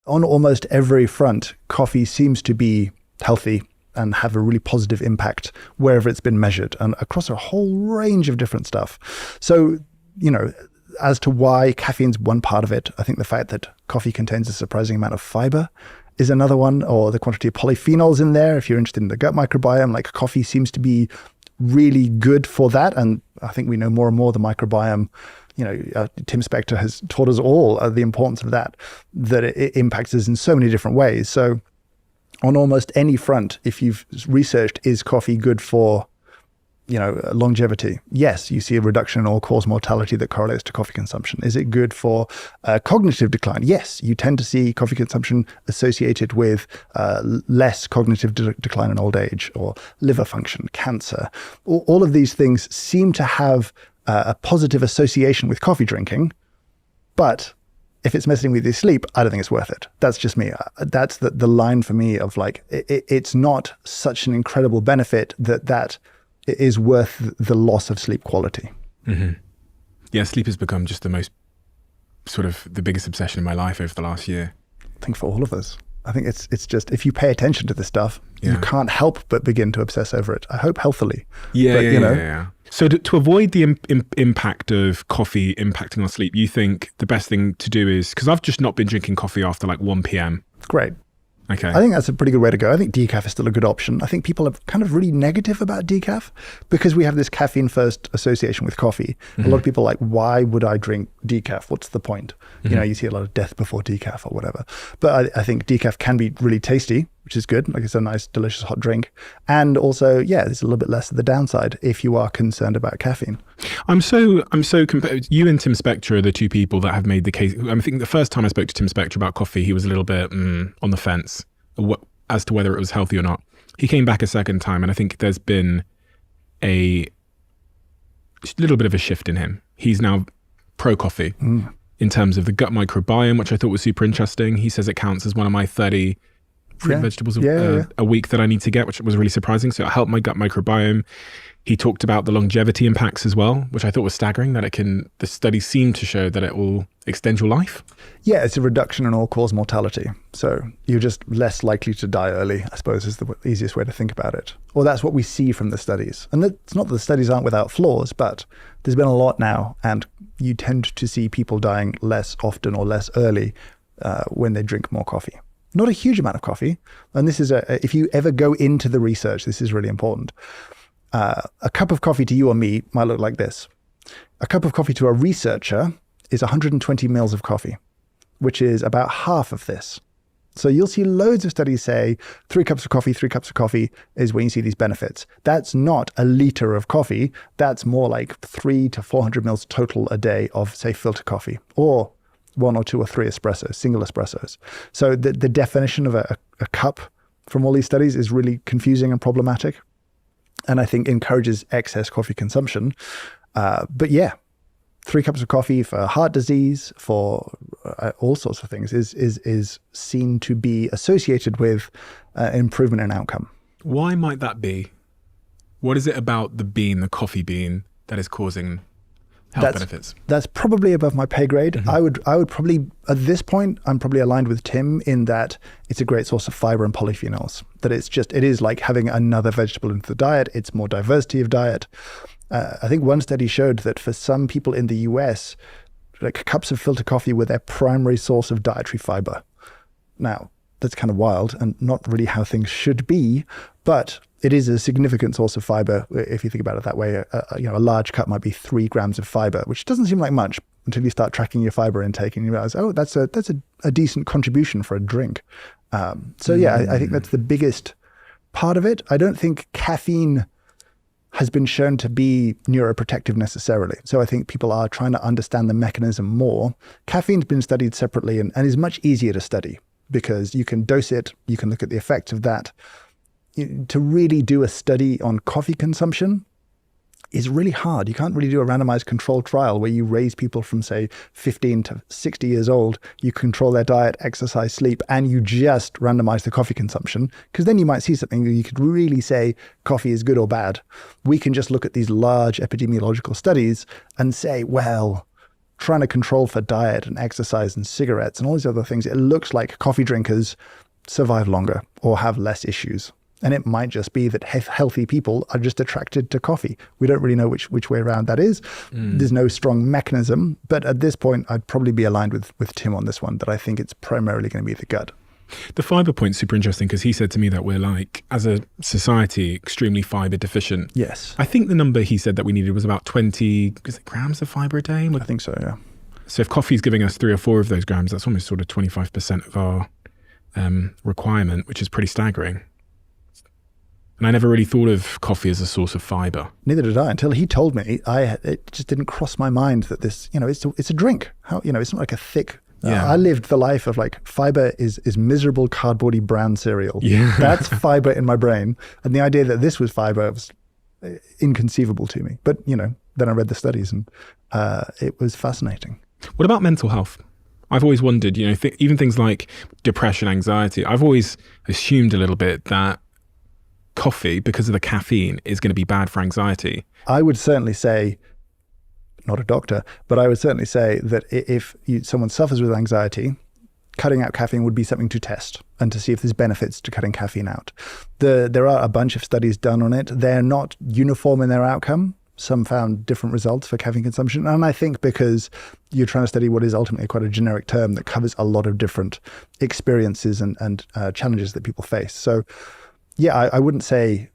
on almost every front, coffee seems to be healthy and have a really positive impact wherever it's been measured and across a whole range of different stuff. So, as to why caffeine's one part of it, I think the fact that coffee contains a surprising amount of fiber is another one, or the quantity of polyphenols in there. If you're interested in the gut microbiome, like coffee seems to be really good for that. And I think we know more and more the microbiome, Tim Spector has taught us all the importance of that it impacts us in so many different ways. So on almost any front, if you've researched, is coffee good for, longevity? Yes, you see a reduction in all-cause mortality that correlates to coffee consumption. Is it good for cognitive decline? Yes, you tend to see coffee consumption associated with less cognitive decline in old age, or liver function, cancer. All of these things seem to have a positive association with coffee drinking, but if it's messing with your sleep, I don't think it's worth it. That's just me. That's the line for me of like, it's not such an incredible benefit that is worth the loss of sleep quality. Mm-hmm. Yeah, sleep has become just the biggest obsession in my life over the last year. I think for all of us. I think it's just, if you pay attention to this stuff, you can't help but begin to obsess over it. I hope healthily. Yeah. So to avoid the impact of coffee impacting our sleep, you think the best thing to do is, because I've just not been drinking coffee after like 1 p.m. Great. Okay. I think that's a pretty good way to go. I think decaf is still a good option. I think people are kind of really negative about decaf because we have this caffeine first association with coffee. Mm-hmm. A lot of people are like, why would I drink decaf? What's the point? Mm-hmm. You see a lot of death before decaf or whatever. But I think decaf can be really tasty, which is good. Like, it's a nice, delicious hot drink. And also, there's a little bit less of the downside if you are concerned about caffeine. I'm so you and Tim Spector are the two people that have made the case. I think the first time I spoke to Tim Spector about coffee, he was a little bit on the fence as to whether it was healthy or not. He came back a second time, and I think there's been a little bit of a shift in him. He's now pro-coffee in terms of the gut microbiome, which I thought was super interesting. He says it counts as one of my 30 fruit and vegetables a week that I need to get, which was really surprising. So it helped my gut microbiome. He talked about the longevity impacts as well, which I thought was staggering, that the studies seem to show that it will extend your life. Yeah, it's a reduction in all-cause mortality. So you're just less likely to die early, I suppose, is the easiest way to think about it. Or that's what we see from the studies. And it's not that the studies aren't without flaws, but there's been a lot now, and you tend to see people dying less often or less early when they drink more coffee. Not a huge amount of coffee. And this is if you ever go into the research, this is really important. A cup of coffee to you or me might look like this. A cup of coffee to a researcher is 120 mils of coffee, which is about half of this. So you'll see loads of studies say 3 cups of coffee is when you see these benefits. That's not a liter of coffee. That's more like 300 to 400 mils total a day of, say, filter coffee, or 1 or 2 or 3 espressos, single espressos. So the definition of a cup from all these studies is really confusing and problematic, and I think encourages excess coffee consumption. But 3 cups of coffee for heart disease, for all sorts of things, is seen to be associated with improvement in outcome. Why might that be? What is it about the coffee bean, that is causing health benefits? That's probably above my pay grade. Mm-hmm. I would probably, at this point, I'm probably aligned with Tim in that it's a great source of fiber and polyphenols. That it is like having another vegetable into the diet. It's more diversity of diet. I think one study showed that for some people in the US, like, cups of filter coffee were their primary source of dietary fiber. Now, that's kind of wild and not really how things should be, but it is a significant source of fiber if you think about it that way. A large cup might be 3 grams of fiber, which doesn't seem like much until you start tracking your fiber intake and you realize, that's a decent contribution for a drink. I think that's the biggest part of it. I don't think caffeine has been shown to be neuroprotective necessarily. So I think people are trying to understand the mechanism more. Caffeine's been studied separately and is much easier to study because you can dose it, you can look at the effects of that. To really do a study on coffee consumption is really hard. You can't really do a randomized controlled trial where you raise people from, say, 15 to 60 years old, you control their diet, exercise, sleep, and you just randomize the coffee consumption, because then you might see something that you could really say coffee is good or bad. We can just look at these large epidemiological studies and say, well, trying to control for diet and exercise and cigarettes and all these other things, it looks like coffee drinkers survive longer or have less issues. And it might just be that healthy people are just attracted to coffee. We don't really know which way around that is. There's no strong mechanism. But at this point, I'd probably be aligned with Tim on this one, that I think it's primarily going to be the gut. The fiber point's super interesting because he said to me that we're like, as a society, extremely fiber deficient. Yes. I think the number he said that we needed was about 20 grams of fiber a day. I think so, yeah. So if coffee's giving us 3 or 4 of those grams, that's almost sort of 25% of our requirement, which is pretty staggering. And I never really thought of coffee as a source of fiber. Neither did I until he told me. It just didn't cross my mind that this, it's a drink. How, it's not like a thick. I lived the life of like fiber is miserable cardboardy brown cereal. Yeah. That's fiber in my brain. And the idea that this was fiber was inconceivable to me. But, then I read the studies and it was fascinating. What about mental health? I've always wondered, even things like depression, anxiety, I've always assumed a little bit that coffee, because of the caffeine, is going to be bad for anxiety. I would certainly say, not a doctor, but I would certainly say that if someone suffers with anxiety, cutting out caffeine would be something to test and to see if there's benefits to cutting caffeine out. There are a bunch of studies done on it. They're not uniform in their outcome. Some found different results for caffeine consumption. And I think because you're trying to study what is ultimately quite a generic term that covers a lot of different experiences and challenges that people face. So yeah, I wouldn't say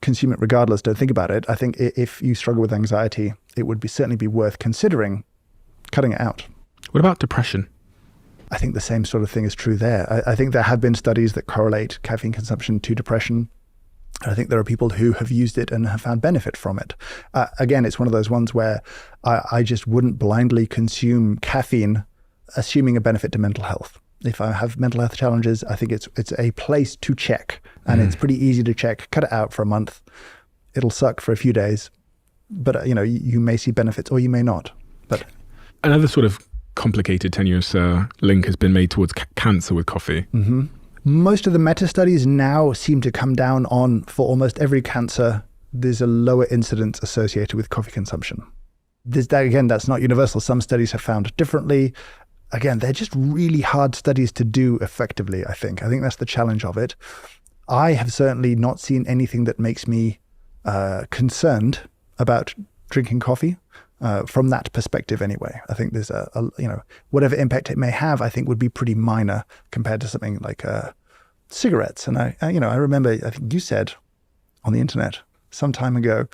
consume it regardless, don't think about it. I think if you struggle with anxiety, it would certainly be worth considering cutting it out. What about depression? I think the same sort of thing is true there. I think there have been studies that correlate caffeine consumption to depression. I think there are people who have used it and have found benefit from it. Again, it's one of those ones where I just wouldn't blindly consume caffeine assuming a benefit to mental health. If I have mental health challenges, I think it's a place to check, and it's pretty easy to check. Cut it out for a month. It'll suck for a few days, but you may see benefits or you may not. But another sort of complicated, tenuous link has been made towards cancer with coffee. Mm-hmm. Most of the meta-studies now seem to come down on, for almost every cancer, there's a lower incidence associated with coffee consumption. That's not universal. Some studies have found differently. Again, they're just really hard studies to do effectively, I think. I think that's the challenge of it. I have certainly not seen anything that makes me concerned about drinking coffee from that perspective anyway. I think there's whatever impact it may have, I think would be pretty minor compared to something like cigarettes. And I remember, I think you said on the internet some time ago,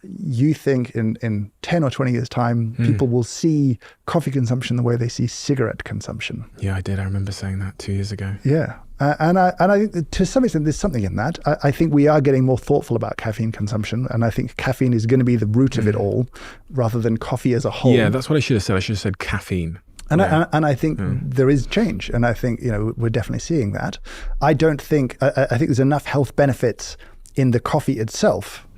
you think in 10 or 20 years time, people will see coffee consumption the way they see cigarette consumption. Yeah, I did. I remember saying that 2 years ago. Yeah. And I think to some extent there's something in that. I think we are getting more thoughtful about caffeine consumption, and I think caffeine is going to be the root of it all rather than coffee as a whole. Yeah, that's what I should have said. I should have said caffeine. And I think there is change, and I think we're definitely seeing that. I think there's enough health benefits in the coffee itself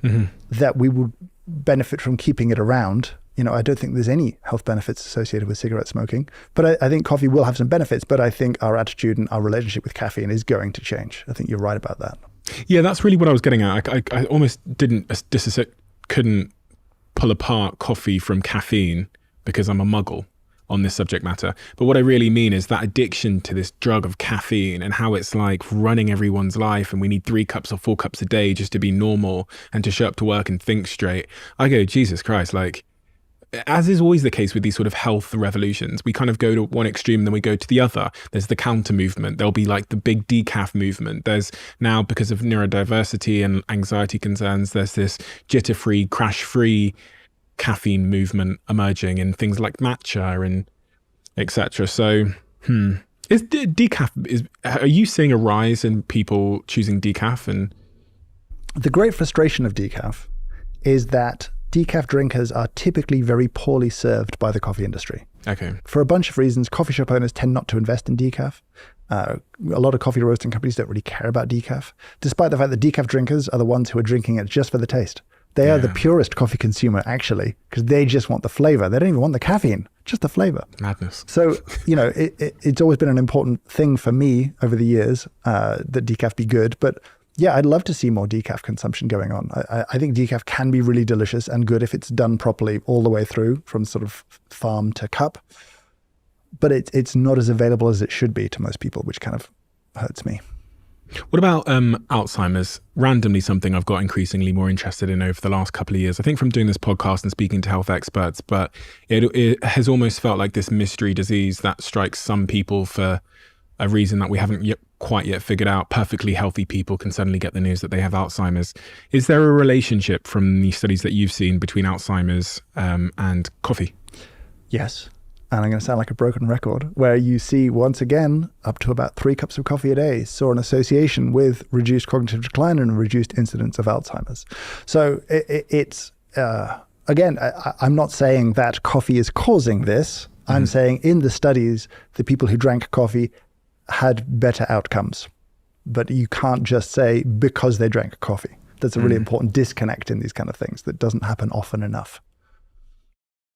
that we would benefit from keeping it around. I don't think there's any health benefits associated with cigarette smoking, but I think coffee will have some benefits, but I think our attitude and our relationship with caffeine is going to change. I think you're right about that. Yeah, that's really what I was getting at. I almost couldn't pull apart coffee from caffeine because I'm a muggle on this subject matter. But what I really mean is that addiction to this drug of caffeine and how it's like running everyone's life, and we need 3 cups or 4 cups a day just to be normal and to show up to work and think straight. I go, Jesus Christ, like, as is always the case with these sort of health revolutions, we kind of go to one extreme and then we go to the other. There's the counter movement. There'll be like the big decaf movement. There's now, because of neurodiversity and anxiety concerns, there's this jitter-free, crash-free caffeine movement emerging in things like matcha and etc. So, is decaf? Are you seeing a rise in people choosing decaf? And the great frustration of decaf is that decaf drinkers are typically very poorly served by the coffee industry. Okay. For a bunch of reasons, coffee shop owners tend not to invest in decaf. A lot of coffee roasting companies don't really care about decaf, despite the fact that decaf drinkers are the ones who are drinking it just for the taste. They are the purest coffee consumer, actually, because they just want the flavor. They don't even want the caffeine, just the flavor. Madness. So, it's always been an important thing for me over the years that decaf be good. But Yeah, I'd love to see more decaf consumption going on. I think decaf can be really delicious and good if it's done properly all the way through from sort of farm to cup. But it's not as available as it should be to most people, which kind of hurts me. What about Alzheimer's? Randomly something I've got increasingly more interested in over the last couple of years. I think from doing this podcast and speaking to health experts, but it has almost felt like this mystery disease that strikes some people for a reason that we haven't quite yet figured out. Perfectly healthy people can suddenly get the news that they have Alzheimer's. Is there a relationship from the studies that you've seen between Alzheimer's and coffee? Yes. And I'm going to sound like a broken record, where you see, once again, up to about 3 cups of coffee a day saw an association with reduced cognitive decline and a reduced incidence of Alzheimer's. So it's, again, I'm not saying that coffee is causing this. I'm saying in the studies, the people who drank coffee had better outcomes. But you can't just say because they drank coffee. That's a really important disconnect in these kind of things that doesn't happen often enough.